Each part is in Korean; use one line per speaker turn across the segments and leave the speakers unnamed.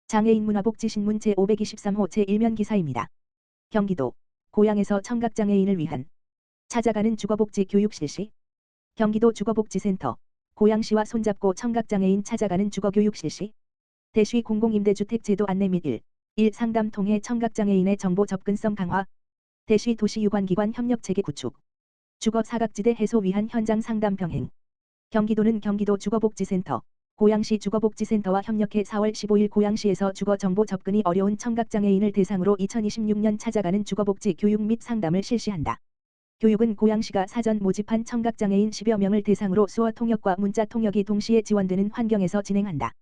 장애인 문화복지신문 제523호 제1면 기사입니다. 경기도 고양에서 청각장애인을 위한 찾아가는 주거복지 교육 실시. 경기도 주거복지센터 고양시와 손잡고 청각장애인 찾아가는 주거교육 실시. 대시 공공임대주택 제도 안내 및 1 상담 통해 청각장애인의 정보 접근성 강화. 대시 도시유관기관 협력체계 구축. 주거 사각지대 해소 위한 현장 상담 병행. 경기도는 경기도 주거복지센터 고양시 주거복지센터와 협력해 4월 15일 고양시에서 주거 정보 접근이 어려운 청각장애인을 대상으로 2026년 찾아가는 주거복지 교육 및 상담을 실시한다. 교육은 고양시가 사전 모집한 청각장애인 10여 명을 대상으로 수어 통역과 문자 통역이 동시에 지원되는 환경에서 진행한다.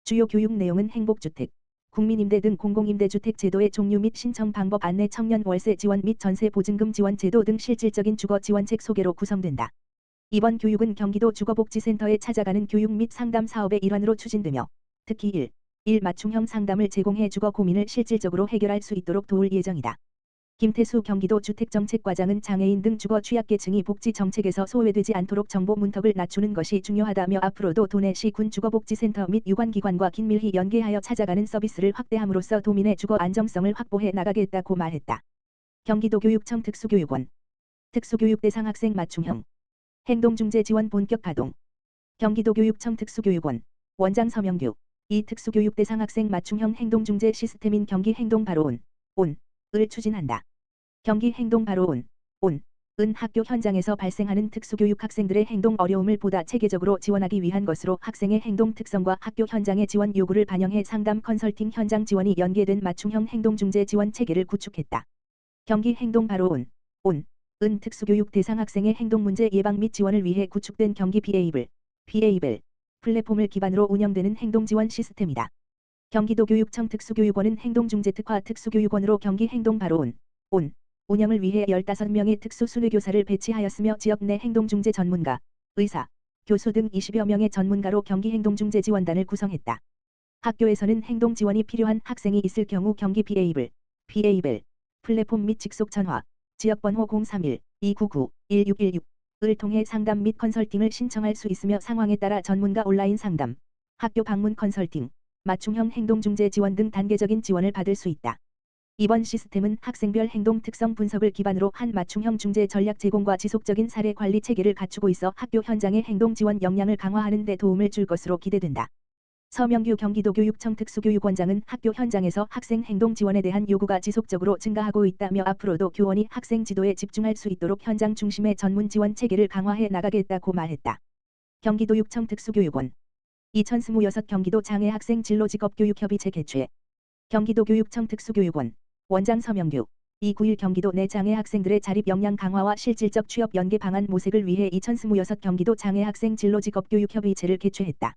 주요 교육 내용은 행복주택, 국민임대 등 공공임대주택 제도의 종류 및 신청 방법 안내, 청년 월세 지원 및 전세 보증금 지원 제도 등 실질적인 주거 지원책 소개로 구성된다. 이번 교육은 경기도 주거복지센터에 찾아가는 교육 및 상담 사업의 일환으로 추진되며 특히 1 맞춤형 상담을 제공해 주거 고민을 실질적으로 해결할 수 있도록 도울 예정이다. 김태수 경기도 주택정책과장은 장애인 등 주거 취약계층이 복지정책에서 소외되지 않도록 정보 문턱을 낮추는 것이 중요하다며 앞으로도 도내시 군 주거복지센터 및 유관기관과 긴밀히 연계하여 찾아가는 서비스를 확대함으로써 도민의 주거 안정성을 확보해 나가겠다고 말했다. 경기도 교육청 특수교육원 특수교육 대상 학생 맞춤형 행동중재 지원 본격 가동. 경기도 교육청 특수교육원 원장 서명규. 이 특수교육 대상 학생 맞춤형 행동중재 시스템인 경기 행동 바로 을 추진한다. 경기 행동 바로 은 학교 현장에서 발생하는 특수교육 학생들의 행동 어려움을 보다 체계적으로 지원하기 위한 것으로 학생의 행동 특성과 학교 현장의 지원 요구를 반영해 상담 컨설팅 현장 지원이 연계된 맞춤형 행동중재 지원 체계를 구축했다. 경기 행동 바로 은 특수교육 대상 학생의 행동 문제 예방 및 지원을 위해 구축된 경기 비에이블 플랫폼을 기반으로 운영되는 행동 지원 시스템이다. 경기도 교육청 특수교육원은 행동중재 특화 특수교육원으로 경기 행동 바로 운영을 위해 15명의 특수순회교사를 배치하였으며 지역 내 행동중재 전문가, 의사, 교수 등 20여 명의 전문가로 경기 행동중재 지원단을 구성했다. 학교에서는 행동 지원이 필요한 학생이 있을 경우 경기 비에이블 플랫폼 및 직속 전화 지역번호 031-299-1616을 통해 상담 및 컨설팅을 신청할 수 있으며 상황에 따라 전문가 온라인 상담, 학교 방문 컨설팅, 맞춤형 행동중재 지원 등 단계적인 지원을 받을 수 있다. 이번 시스템은 학생별 행동 특성 분석을 기반으로 한 맞춤형 중재 전략 제공과 지속적인 사례 관리 체계를 갖추고 있어 학교 현장의 행동 지원 역량을 강화하는 데 도움을 줄 것으로 기대된다. 서명규 경기도 교육청 특수교육원장은 학교 현장에서 학생 행동 지원에 대한 요구가 지속적으로 증가하고 있다며 앞으로도 교원이 학생 지도에 집중할 수 있도록 현장 중심의 전문 지원 체계를 강화해 나가겠다고 말했다. 경기도 육청 특수교육원 2026 경기도 장애 학생 진로 직업교육협의체 개최. 경기도 교육청 특수교육원 원장 서명규 9일 경기도 내 장애 학생들의 자립 역량 강화와 실질적 취업 연계 방안 모색을 위해 2026 경기도 장애 학생 진로 직업교육협의체를 개최했다.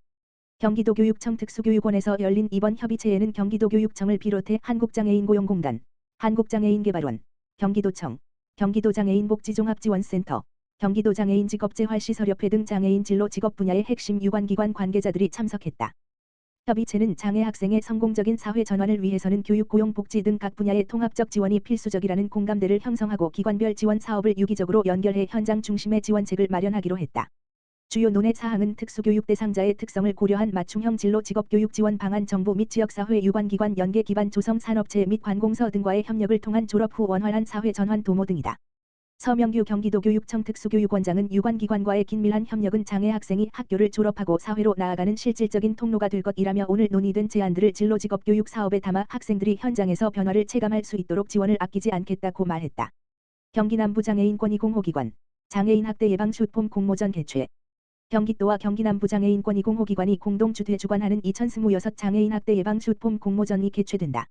경기도 교육청 특수교육원에서 열린 이번 협의체에는 경기도 교육청을 비롯해 한국장애인고용공단, 한국장애인개발원, 경기도청, 경기도장애인복지종합지원센터, 경기도장애인직업재활시설협회 등 장애인 진로 직업 분야의 핵심 유관기관 관계자들이 참석했다. 협의체는 장애 학생의 성공적인 사회 전환을 위해서는 교육, 고용, 복지 등 각 분야의 통합적 지원이 필수적이라는 공감대를 형성하고 기관별 지원 사업을 유기적으로 연결해 현장 중심의 지원책을 마련하기로 했다. 주요 논의 사항은 특수교육 대상자의 특성을 고려한 맞춤형 진로 직업교육 지원 방안, 정부 및 지역사회 유관기관 연계 기반 조성, 산업체 및 관공서 등과의 협력을 통한 졸업 후 원활한 사회 전환 도모 등이다. 서명규 경기도 교육청 특수교육원장은 유관기관과의 긴밀한 협력은 장애 학생이 학교를 졸업하고 사회로 나아가는 실질적인 통로가 될 것이라며 오늘 논의된 제안들을 진로 직업교육 사업에 담아 학생들이 현장에서 변화를 체감할 수 있도록 지원을 아끼지 않겠다고 말했다. 경기남부장애인권익공호기관 장애인 학대 예방 숏폼 공모전 개최. 경기도와 경기남부장애인권익공호기관이 공동 주최주관하는 2026 장애인 학대 예방 숏폼 공모전이 개최된다.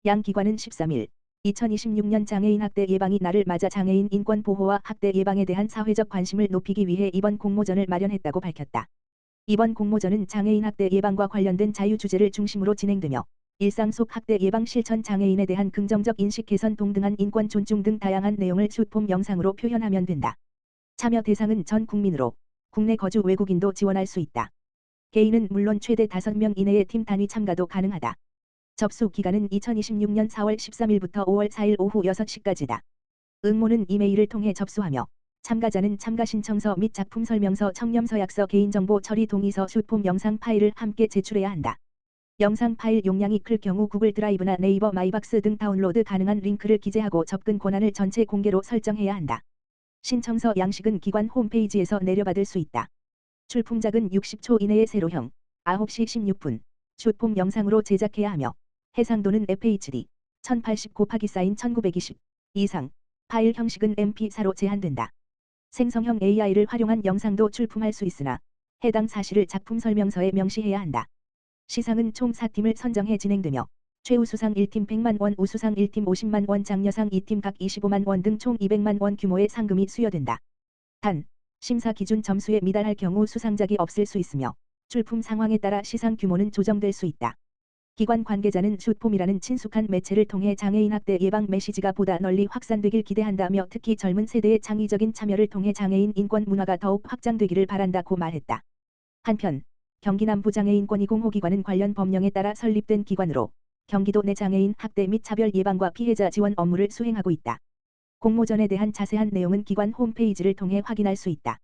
양 기관은 13일 2026년 장애인 학대 예방이 날을 맞아 장애인 인권 보호와 학대 예방에 대한 사회적 관심을 높이기 위해 이번 공모전을 마련했다고 밝혔다. 이번 공모전은 장애인 학대 예방과 관련된 자유 주제를 중심으로 진행되며 일상 속 학대 예방 실천, 장애인에 대한 긍정적 인식 개선, 동등한 인권 존중 등 다양한 내용을 숏폼 영상으로 표현하면 된다. 참여 대상은 전 국민으로 국내 거주 외국인도 지원할 수 있다. 개인은 물론 최대 5명 이내의 팀 단위 참가도 가능하다. 접수 기간은 2026년 4월 13일부터 5월 4일 오후 6시까지다. 응모는 이메일을 통해 접수하며 참가자는 참가 신청서 및 작품 설명서, 청렴서약서, 개인정보 처리 동의서, 숏폼 영상 파일을 함께 제출해야 한다. 영상 파일 용량이 클 경우 구글 드라이브나 네이버 마이박스 등 다운로드 가능한 링크를 기재하고 접근 권한을 전체 공개로 설정해야 한다. 신청서 양식은 기관 홈페이지에서 내려받을 수 있다. 출품작은 60초 이내의 세로형 9시 16분 숏폼 영상으로 제작해야 하며 해상도는 FHD 1080x-사인 1920 이상 파일 형식은 MP4로 제한된다. 생성형 AI를 활용한 영상도 출품할 수 있으나 해당 사실을 작품 설명서에 명시해야 한다. 시상은 총 4팀을 선정해 진행되며 최우수상 1팀 100만 원, 우수상 1팀 50만 원, 장려상 2팀 각 25만 원 등 총 200만 원 규모의 상금이 수여된다. 단, 심사 기준 점수에 미달할 경우 수상작이 없을 수 있으며 출품 상황에 따라 시상 규모는 조정될 수 있다. 기관 관계자는 숏폼이라는 친숙한 매체를 통해 장애인 학대 예방 메시지가 보다 널리 확산되길 기대한다며 특히 젊은 세대의 창의적인 참여를 통해 장애인 인권 문화가 더욱 확장되기를 바란다고 말했다. 한편 경기 남부장애인권익공호기관은 관련 법령에 따라 설립된 기관으로 경기도 내 장애인 학대 및 차별 예방과 피해자 지원 업무를 수행하고 있다. 공모전에 대한 자세한 내용은 기관 홈페이지를 통해 확인할 수 있다.